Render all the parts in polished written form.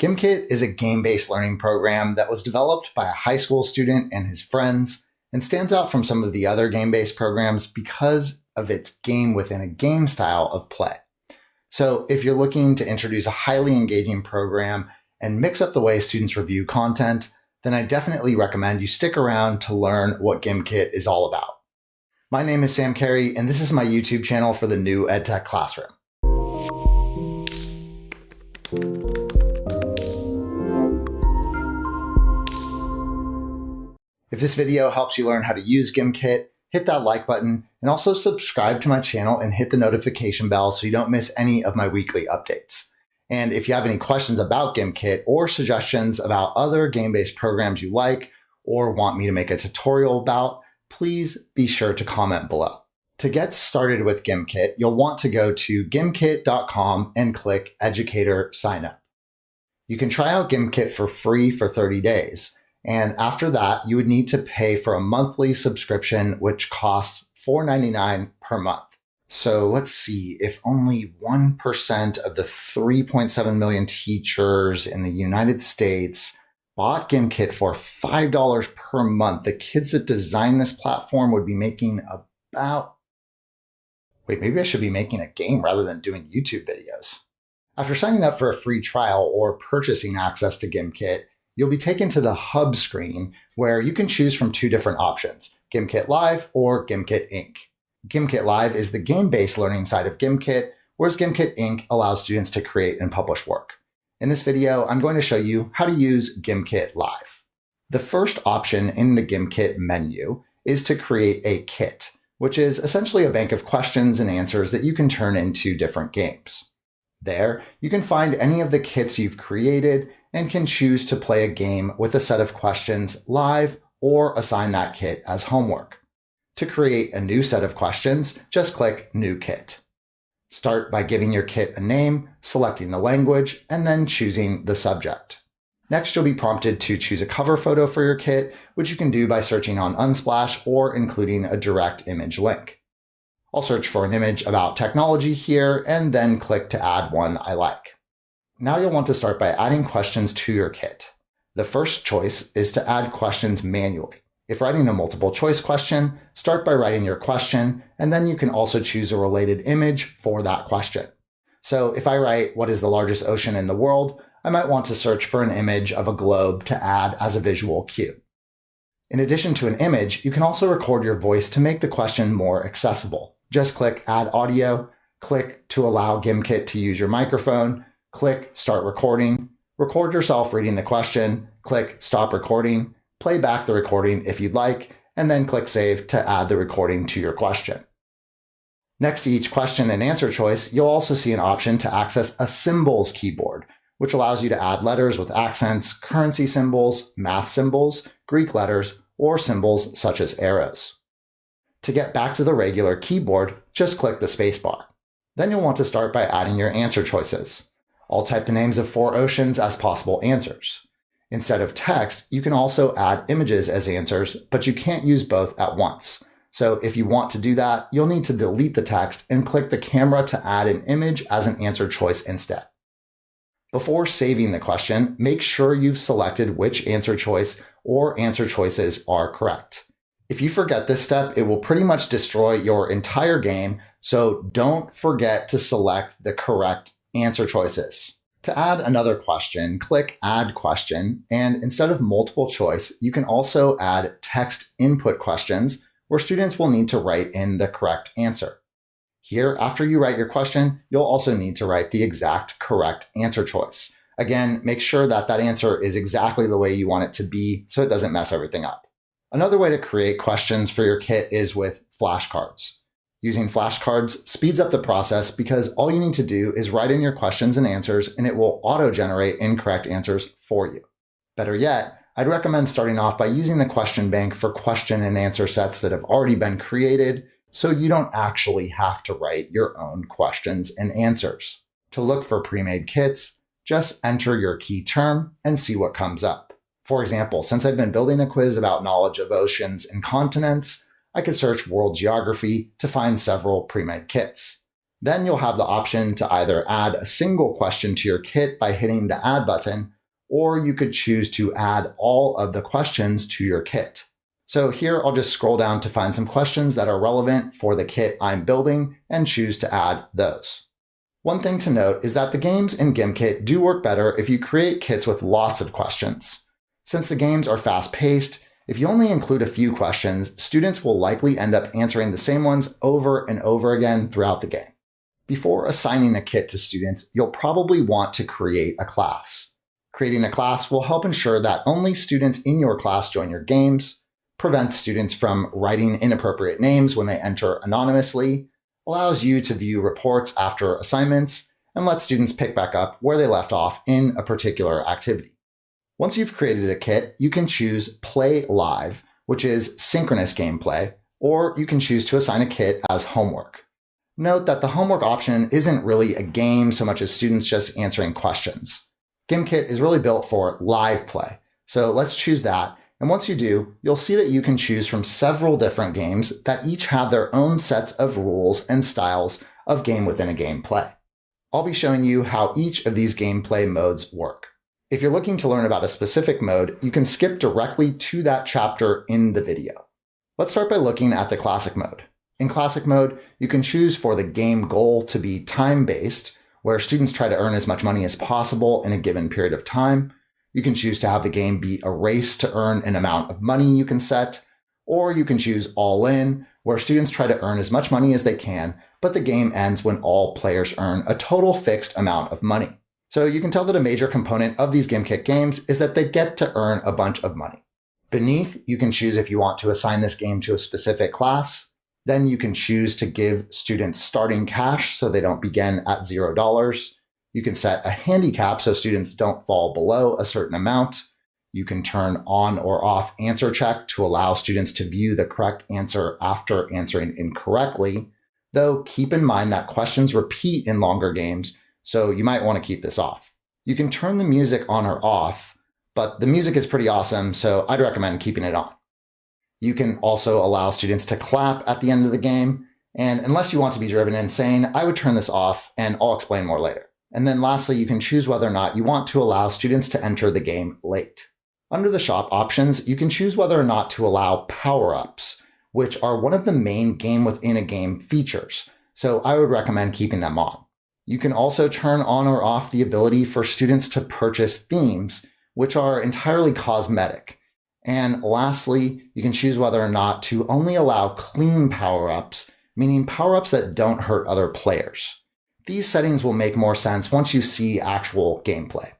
GimKit is a game-based learning program that was developed by a high school student and his friends and stands out from some of the other game-based programs because of its game within a game style of play. So if you're looking to introduce a highly engaging program and mix up the way students review content, then I definitely recommend you stick around to learn what GimKit is all about. My name is Sam Carey, and this is my YouTube channel for the new EdTech Classroom. If this video helps you learn how to use GimKit, hit that like button and also subscribe to my channel and hit the notification bell so you don't miss any of my weekly updates. And if you have any questions about GimKit or suggestions about other game-based programs you like or want me to make a tutorial about, please be sure to comment below. To get started with GimKit, you'll want to go to gimkit.com and click Educator Sign Up. You can try out GimKit for free for 30 days. And after that, you would need to pay for a monthly subscription, which costs $4.99 per month. So let's see, if only 1% of the 3.7 million teachers in the United States bought GimKit for $5 per month, the kids that designed this platform would be making about... Wait, maybe I should be making a game rather than doing YouTube videos. After signing up for a free trial or purchasing access to GimKit, you'll be taken to the hub screen where you can choose from two different options, GimKit Live or GimKit Inc. GimKit Live is the game-based learning side of GimKit, whereas GimKit Inc. allows students to create and publish work. In this video, I'm going to show you how to use GimKit Live. The first option in the GimKit menu is to create a kit, which is essentially a bank of questions and answers that you can turn into different games. There, you can find any of the kits you've created and can choose to play a game with a set of questions live or assign that kit as homework. To create a new set of questions, just click New Kit. Start by giving your kit a name, selecting the language, and then choosing the subject. Next, you'll be prompted to choose a cover photo for your kit, which you can do by searching on Unsplash or including a direct image link. I'll search for an image about technology here and then click to add one I like. Now you'll want to start by adding questions to your kit. The first choice is to add questions manually. If writing a multiple choice question, start by writing your question, and then you can also choose a related image for that question. So if I write, "What is the largest ocean in the world?" I might want to search for an image of a globe to add as a visual cue. In addition to an image, you can also record your voice to make the question more accessible. Just click Add Audio, click to allow GimKit to use your microphone, click Start Recording, record yourself reading the question, click Stop Recording, play back the recording if you'd like, and then click Save to add the recording to your question. Next to each question and answer choice, you'll also see an option to access a symbols keyboard, which allows you to add letters with accents, currency symbols, math symbols, Greek letters, or symbols such as arrows. To get back to the regular keyboard, just click the spacebar. Then you'll want to start by adding your answer choices. I'll type the names of 4 oceans as possible answers. Instead of text, you can also add images as answers, but you can't use both at once. So if you want to do that, you'll need to delete the text and click the camera to add an image as an answer choice instead. Before saving the question, make sure you've selected which answer choice or answer choices are correct. If you forget this step, it will pretty much destroy your entire game, so don't forget to select the correct answer choices. To add another question, click Add Question, and instead of multiple choice, you can also add text input questions where students will need to write in the correct answer. Here, after you write your question, you'll also need to write the exact correct answer choice. Again, make sure that that answer is exactly the way you want it to be so it doesn't mess everything up. Another way to create questions for your kit is with flashcards. Using flashcards speeds up the process because all you need to do is write in your questions and answers and it will auto-generate incorrect answers for you. Better yet, I'd recommend starting off by using the question bank for question and answer sets that have already been created so you don't actually have to write your own questions and answers. To look for pre-made kits, just enter your key term and see what comes up. For example, since I've been building a quiz about knowledge of oceans and continents, I could search world geography to find several pre-made kits. Then you'll have the option to either add a single question to your kit by hitting the Add button, or you could choose to add all of the questions to your kit. So here I'll just scroll down to find some questions that are relevant for the kit I'm building and choose to add those. One thing to note is that the games in GimKit do work better if you create kits with lots of questions. Since the games are fast-paced, if you only include a few questions, students will likely end up answering the same ones over and over again throughout the game. Before assigning a kit to students, you'll probably want to create a class. Creating a class will help ensure that only students in your class join your games, prevents students from writing inappropriate names when they enter anonymously, allows you to view reports after assignments, and lets students pick back up where they left off in a particular activity. Once you've created a kit, you can choose Play Live, which is synchronous gameplay, or you can choose to assign a kit as homework. Note that the homework option isn't really a game so much as students just answering questions. GimKit is really built for live play, so let's choose that. And once you do, you'll see that you can choose from several different games that each have their own sets of rules and styles of game within a game play. I'll be showing you how each of these gameplay modes work. If you're looking to learn about a specific mode, you can skip directly to that chapter in the video. Let's start by looking at the classic mode. In classic mode, you can choose for the game goal to be time-based, where students try to earn as much money as possible in a given period of time. You can choose to have the game be a race to earn an amount of money you can set, or you can choose all in, where students try to earn as much money as they can, but the game ends when all players earn a total fixed amount of money. So you can tell that a major component of these GimKit games is that they get to earn a bunch of money. Beneath, you can choose if you want to assign this game to a specific class. Then you can choose to give students starting cash so they don't begin at $0. You can set a handicap so students don't fall below a certain amount. You can turn on or off answer check to allow students to view the correct answer after answering incorrectly, though keep in mind that questions repeat in longer games, so you might want to keep this off. You can turn the music on or off, but the music is pretty awesome, so I'd recommend keeping it on. You can also allow students to clap at the end of the game, and unless you want to be driven insane, I would turn this off, and I'll explain more later. And then lastly, you can choose whether or not you want to allow students to enter the game late. Under the shop options, you can choose whether or not to allow power-ups, which are one of the main game within a game features, so I would recommend keeping them on. You can also turn on or off the ability for students to purchase themes, which are entirely cosmetic. And lastly, you can choose whether or not to only allow clean power-ups, meaning power-ups that don't hurt other players. These settings will make more sense once you see actual gameplay.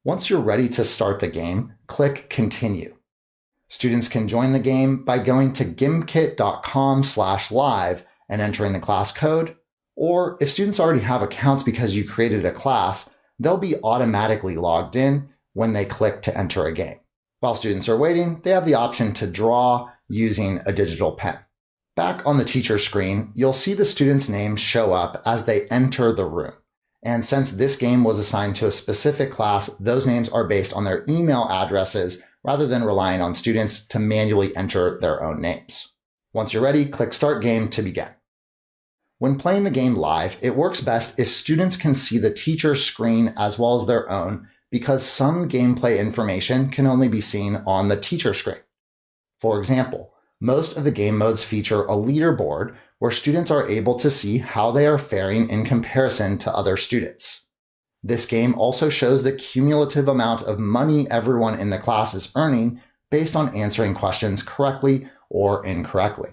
Once you're ready to start the game, click Continue. Students can join the game by going to gimkit.com/live and entering the class code, or if students already have accounts because you created a class, they'll be automatically logged in when they click to enter a game. While students are waiting, they have the option to draw using a digital pen. Back on the teacher screen, you'll see the students' names show up as they enter the room. And since this game was assigned to a specific class, those names are based on their email addresses rather than relying on students to manually enter their own names. Once you're ready, click Start Game to begin. When playing the game live, it works best if students can see the teacher's screen as well as their own, because some gameplay information can only be seen on the teacher screen. For example, most of the game modes feature a leaderboard where students are able to see how they are faring in comparison to other students. This game also shows the cumulative amount of money everyone in the class is earning based on answering questions correctly or incorrectly.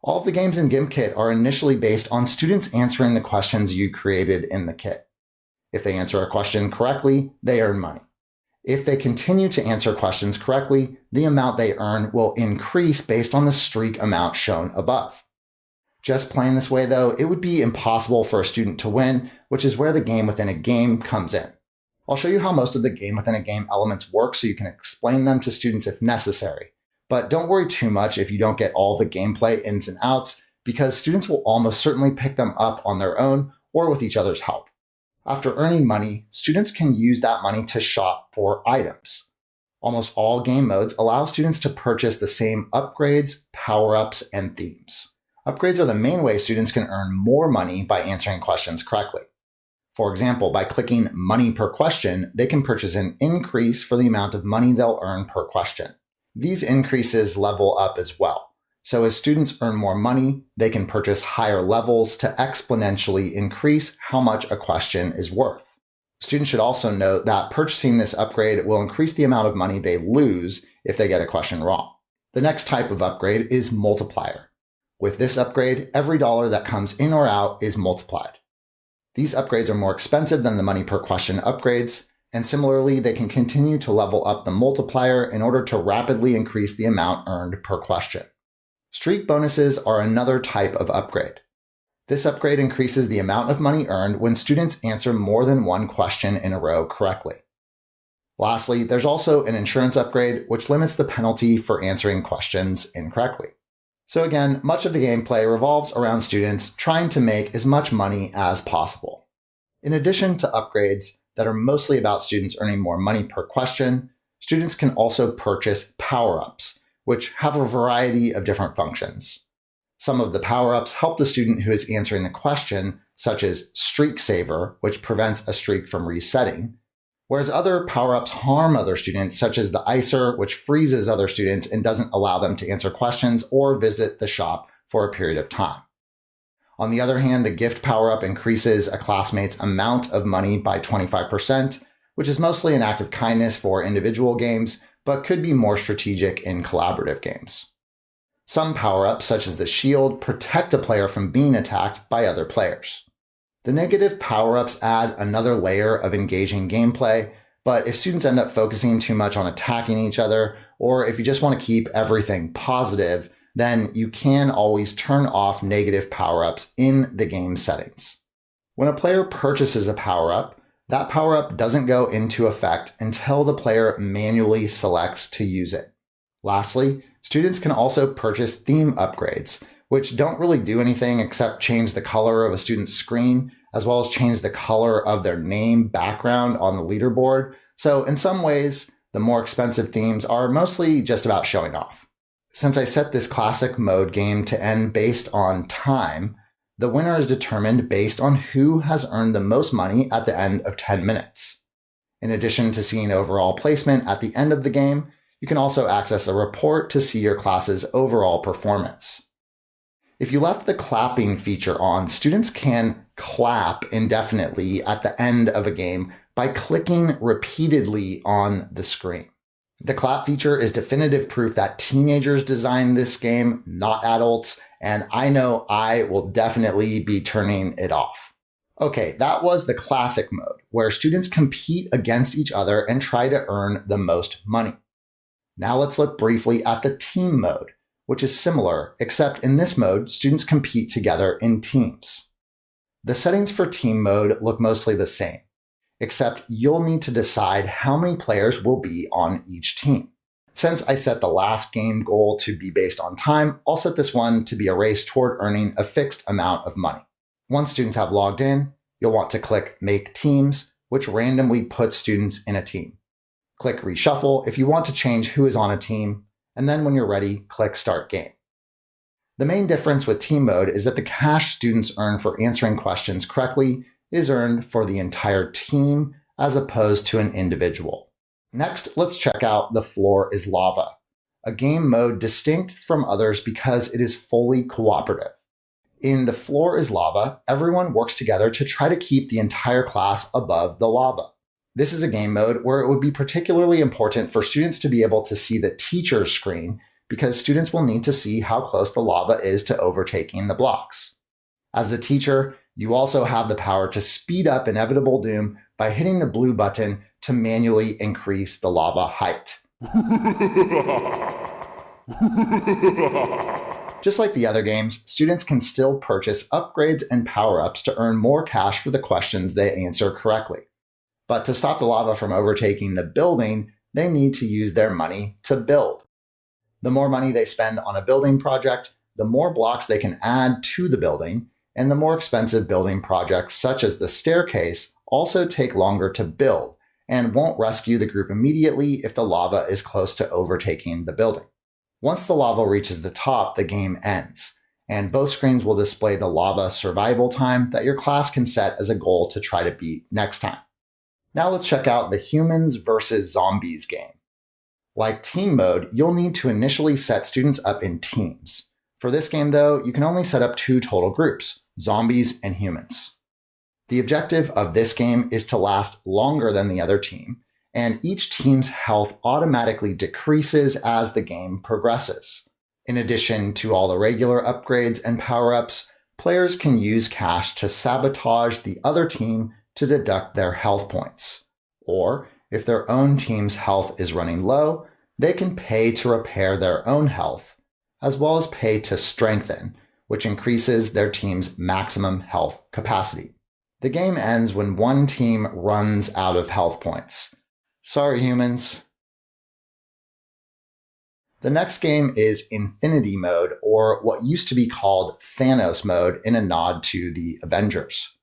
All of the games in GimKit are initially based on students answering the questions you created in the kit. If they answer a question correctly, they earn money. If they continue to answer questions correctly, the amount they earn will increase based on the streak amount shown above. Just playing this way, though, it would be impossible for a student to win, which is where the game within a game comes in. I'll show you how most of the game within a game elements work so you can explain them to students if necessary. But don't worry too much if you don't get all the gameplay ins and outs, because students will almost certainly pick them up on their own or with each other's help. After earning money, students can use that money to shop for items. Almost all game modes allow students to purchase the same upgrades, power-ups, and themes. Upgrades are the main way students can earn more money by answering questions correctly. For example, by clicking money per question, they can purchase an increase for the amount of money they'll earn per question. These increases level up as well. So as students earn more money, they can purchase higher levels to exponentially increase how much a question is worth. Students should also note that purchasing this upgrade will increase the amount of money they lose if they get a question wrong. The next type of upgrade is multiplier. With this upgrade, every dollar that comes in or out is multiplied. These upgrades are more expensive than the money per question upgrades, and similarly, they can continue to level up the multiplier in order to rapidly increase the amount earned per question. Streak bonuses are another type of upgrade. This upgrade increases the amount of money earned when students answer more than one question in a row correctly. Lastly, there's also an insurance upgrade, which limits the penalty for answering questions incorrectly. So again, much of the gameplay revolves around students trying to make as much money as possible. In addition to upgrades that are mostly about students earning more money per question, students can also purchase power-ups, which have a variety of different functions. Some of the power-ups help the student who is answering the question, such as Streak Saver, which prevents a streak from resetting, whereas other power-ups harm other students, such as the Icer, which freezes other students and doesn't allow them to answer questions or visit the shop for a period of time. On the other hand, the Gift power-up increases a classmate's amount of money by 25%, which is mostly an act of kindness for individual games, but could be more strategic in collaborative games. Some power-ups, such as the Shield, protect a player from being attacked by other players. The negative power-ups add another layer of engaging gameplay, but if students end up focusing too much on attacking each other, or if you just want to keep everything positive, then you can always turn off negative power-ups in the game settings. When a player purchases a power-up, that power-up doesn't go into effect until the player manually selects to use it. Lastly, students can also purchase theme upgrades, which don't really do anything except change the color of a student's screen, as well as change the color of their name background on the leaderboard. So in some ways, the more expensive themes are mostly just about showing off. Since I set this classic mode game to end based on time, the winner is determined based on who has earned the most money at the end of 10 minutes. In addition to seeing overall placement at the end of the game, you can also access a report to see your class's overall performance. If you left the clapping feature on, students can clap indefinitely at the end of a game by clicking repeatedly on the screen. The clap feature is definitive proof that teenagers designed this game, not adults, and I know I will definitely be turning it off. Okay, that was the classic mode, where students compete against each other and try to earn the most money. Now let's look briefly at the team mode, which is similar, except in this mode, students compete together in teams. The settings for team mode look mostly the same, except you'll need to decide how many players will be on each team. Since I set the last game goal to be based on time, I'll set this one to be a race toward earning a fixed amount of money. Once students have logged in, you'll want to click Make Teams, which randomly puts students in a team. Click Reshuffle if you want to change who is on a team, and then when you're ready, click Start Game. The main difference with team mode is that the cash students earn for answering questions correctly is earned for the entire team as opposed to an individual. Next, let's check out The Floor is Lava, a game mode distinct from others because it is fully cooperative. In The Floor is Lava, everyone works together to try to keep the entire class above the lava. This is a game mode where it would be particularly important for students to be able to see the teacher's screen because students will need to see how close the lava is to overtaking the blocks. As the teacher, you also have the power to speed up inevitable doom by hitting the blue button to manually increase the lava height. Just like the other games, students can still purchase upgrades and power-ups to earn more cash for the questions they answer correctly. But to stop the lava from overtaking the building, they need to use their money to build. The more money they spend on a building project, the more blocks they can add to the building, and the more expensive building projects, such as the staircase, also take longer to build and won't rescue the group immediately if the lava is close to overtaking the building. Once the lava reaches the top, the game ends, and both screens will display the lava survival time that your class can set as a goal to try to beat next time. Now let's check out the humans versus zombies game. Like team mode, you'll need to initially set students up in teams. For this game though, you can only set up 2 total groups, zombies and humans. The objective of this game is to last longer than the other team, and each team's health automatically decreases as the game progresses. In addition to all the regular upgrades and power-ups, players can use cash to sabotage the other team to deduct their health points. Or, if their own team's health is running low, they can pay to repair their own health, as well as pay to strengthen, which increases their team's maximum health capacity. The game ends when one team runs out of health points. Sorry, humans. The next game is Infinity Mode, or what used to be called Thanos Mode in a nod to the Avengers.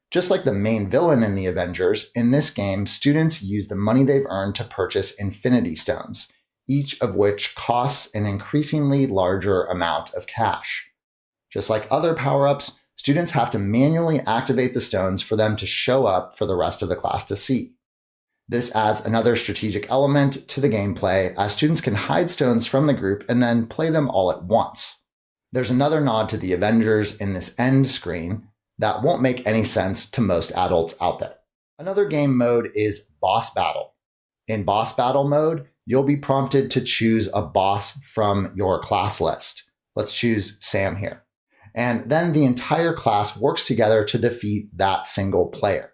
Just like the main villain in the Avengers, in this game, students use the money they've earned to purchase Infinity Stones, each of which costs an increasingly larger amount of cash. Just like other power-ups, students have to manually activate the stones for them to show up for the rest of the class to see. This adds another strategic element to the gameplay, as students can hide stones from the group and then play them all at once. There's another nod to the Avengers in this end screen that won't make any sense to most adults out there. Another game mode is Boss Battle. In Boss Battle mode, you'll be prompted to choose a boss from your class list. Let's choose Sam here. And then the entire class works together to defeat that single player.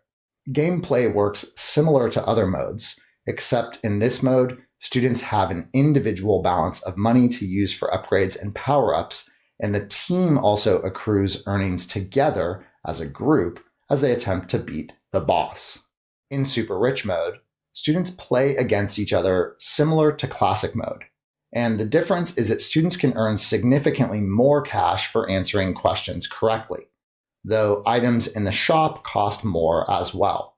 Gameplay works similar to other modes, except in this mode, students have an individual balance of money to use for upgrades and power-ups, and the team also accrues earnings together as a group as they attempt to beat the boss. In Super Rich mode, students play against each other similar to Classic mode, and the difference is that students can earn significantly more cash for answering questions correctly, though items in the shop cost more as well.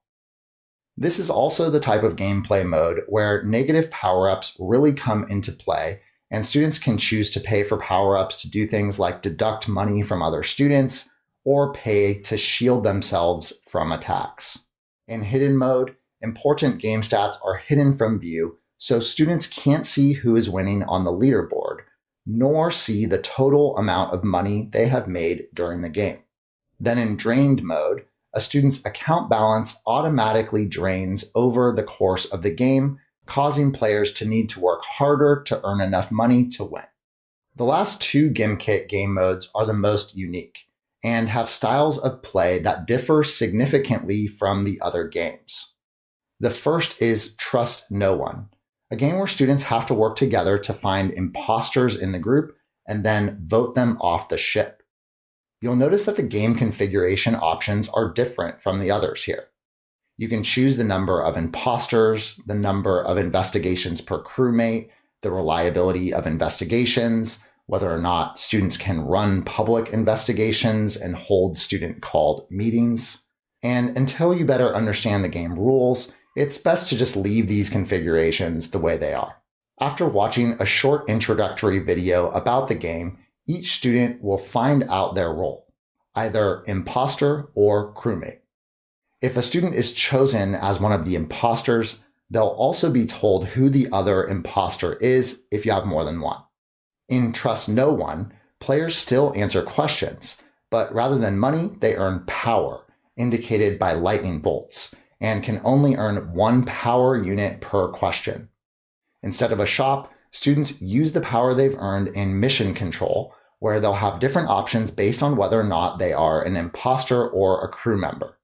This is also the type of gameplay mode where negative power-ups really come into play, and students can choose to pay for power-ups to do things like deduct money from other students or pay to shield themselves from attacks. In hidden mode, important game stats are hidden from view, so students can't see who is winning on the leaderboard, nor see the total amount of money they have made during the game. Then in drained mode, a student's account balance automatically drains over the course of the game, causing players to need to work harder to earn enough money to win. The last 2 Gimkit game modes are the most unique and have styles of play that differ significantly from the other games. The first is Trust No One, a game where students have to work together to find imposters in the group and then vote them off the ship. You'll notice that the game configuration options are different from the others here. You can choose the number of imposters, the number of investigations per crewmate, the reliability of investigations, whether or not students can run public investigations and hold student-called meetings. And until you better understand the game rules, it's best to just leave these configurations the way they are. After watching a short introductory video about the game, each student will find out their role, either imposter or crewmate. If a student is chosen as one of the imposters, they'll also be told who the other imposter is if you have more than one. In Trust No One, players still answer questions, but rather than money, they earn power, indicated by lightning bolts, and can only earn 1 power unit per question. Instead of a shop, students use the power they've earned in mission control, where they'll have different options based on whether or not they are an imposter or a crew member.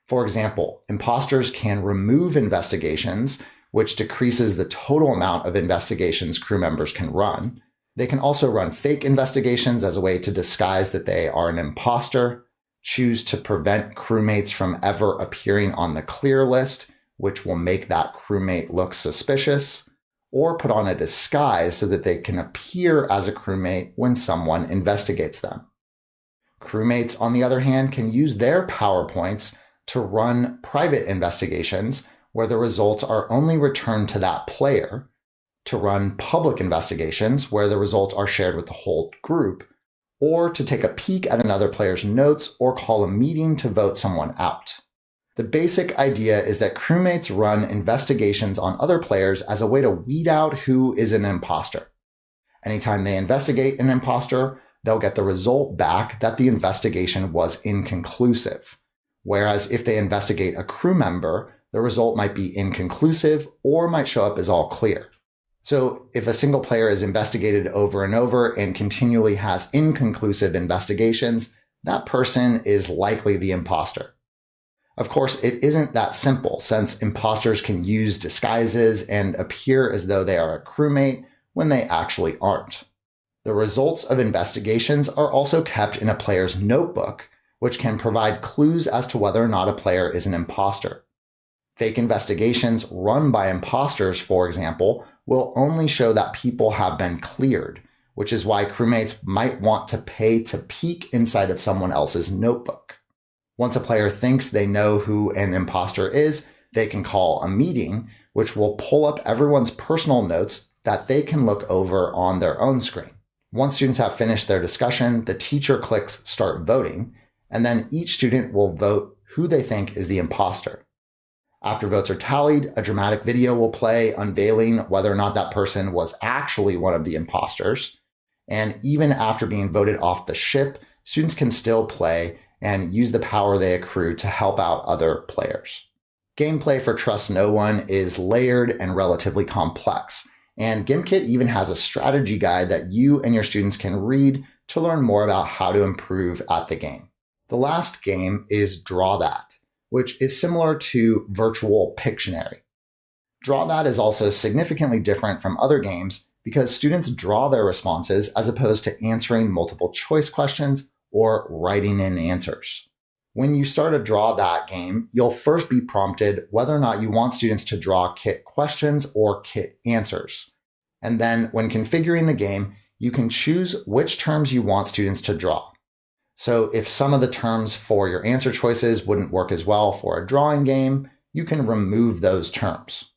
For example, imposters can remove investigations, which decreases the total amount of investigations crew members can run. They can also run fake investigations as a way to disguise that they are an imposter, choose to prevent crewmates from ever appearing on the clear list, which will make that crewmate look suspicious, or put on a disguise so that they can appear as a crewmate when someone investigates them. Crewmates, on the other hand, can use their power points to run private investigations where the results are only returned to that player, to run public investigations where the results are shared with the whole group, or to take a peek at another player's notes or call a meeting to vote someone out. The basic idea is that crewmates run investigations on other players as a way to weed out who is an imposter. Anytime they investigate an imposter, they'll get the result back that the investigation was inconclusive. Whereas if they investigate a crew member, the result might be inconclusive or might show up as all clear. So if a single player is investigated over and over and continually has inconclusive investigations, that person is likely the imposter. Of course, it isn't that simple, since imposters can use disguises and appear as though they are a crewmate when they actually aren't. The results of investigations are also kept in a player's notebook, which can provide clues as to whether or not a player is an imposter. Fake investigations run by imposters, for example, will only show that people have been cleared, which is why crewmates might want to pay to peek inside of someone else's notebook. Once a player thinks they know who an imposter is, they can call a meeting, which will pull up everyone's personal notes that they can look over on their own screen. Once students have finished their discussion, the teacher clicks Start Voting, and then each student will vote who they think is the imposter. After votes are tallied, a dramatic video will play unveiling whether or not that person was actually one of the imposters. And even after being voted off the ship, students can still play and use the power they accrue to help out other players. Gameplay for Trust No One is layered and relatively complex. And GimKit even has a strategy guide that you and your students can read to learn more about how to improve at the game. The last game is Draw That, which is similar to Virtual Pictionary. Draw That is also significantly different from other games because students draw their responses as opposed to answering multiple choice questions or writing in answers. When you start a Draw That game, you'll first be prompted whether or not you want students to draw kit questions or kit answers. And then when configuring the game, you can choose which terms you want students to draw. So if some of the terms for your answer choices wouldn't work as well for a drawing game, you can remove those terms.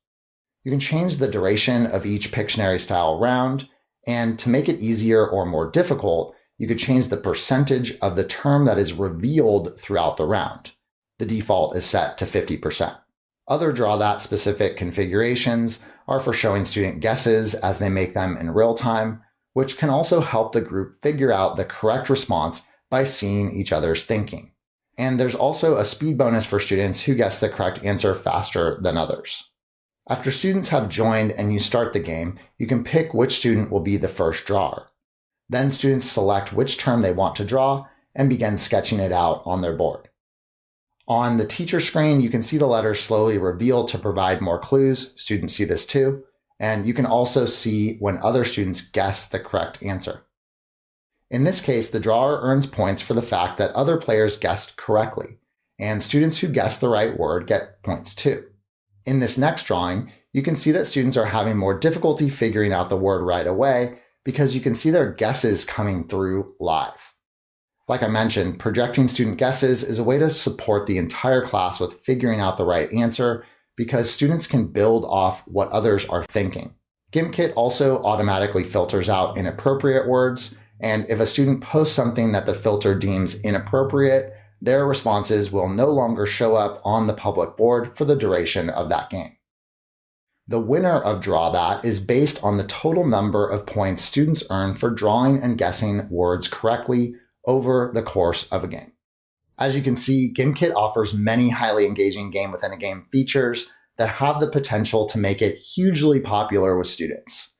You can change the duration of each Pictionary style round, and to make it easier or more difficult, you could change the percentage of the term that is revealed throughout the round. The default is set to 50%. Other Draw That specific configurations are for showing student guesses as they make them in real time, which can also help the group figure out the correct response by seeing each other's thinking. And there's also a speed bonus for students who guess the correct answer faster than others. After students have joined and you start the game, you can pick which student will be the first drawer. Then students select which term they want to draw and begin sketching it out on their board. On the teacher screen, you can see the letters slowly reveal to provide more clues. Students see this too. And you can also see when other students guess the correct answer. In this case, the drawer earns points for the fact that other players guessed correctly, and students who guess the right word get points too. In this next drawing, you can see that students are having more difficulty figuring out the word right away because you can see their guesses coming through live. Like I mentioned, projecting student guesses is a way to support the entire class with figuring out the right answer because students can build off what others are thinking. GimKit also automatically filters out inappropriate words, and if a student posts something that the filter deems inappropriate, their responses will no longer show up on the public board for the duration of that game. The winner of Draw That is based on the total number of points students earn for drawing and guessing words correctly over the course of a game. As you can see, GimKit offers many highly engaging game-within-a-game features that have the potential to make it hugely popular with students.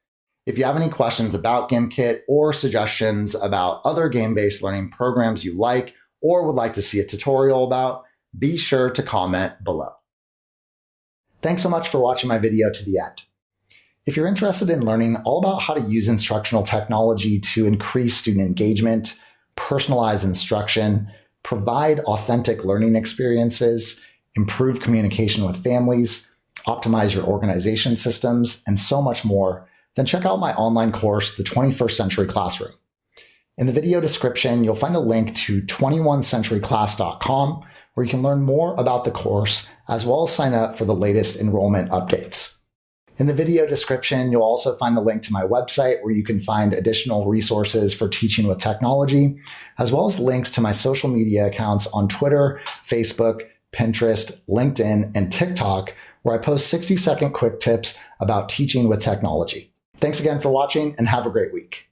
If you have any questions about GimKit or suggestions about other game-based learning programs you like or would like to see a tutorial about, be sure to comment below. Thanks so much for watching my video to the end. If you're interested in learning all about how to use instructional technology to increase student engagement, personalize instruction, provide authentic learning experiences, improve communication with families, optimize your organization systems, and so much more, then check out my online course, The 21st Century Classroom. In the video description, you'll find a link to 21centuryclass.com where you can learn more about the course as well as sign up for the latest enrollment updates. In the video description, you'll also find the link to my website where you can find additional resources for teaching with technology, as well as links to my social media accounts on Twitter, Facebook, Pinterest, LinkedIn, and TikTok, where I post 60-second quick tips about teaching with technology. Thanks again for watching and have a great week.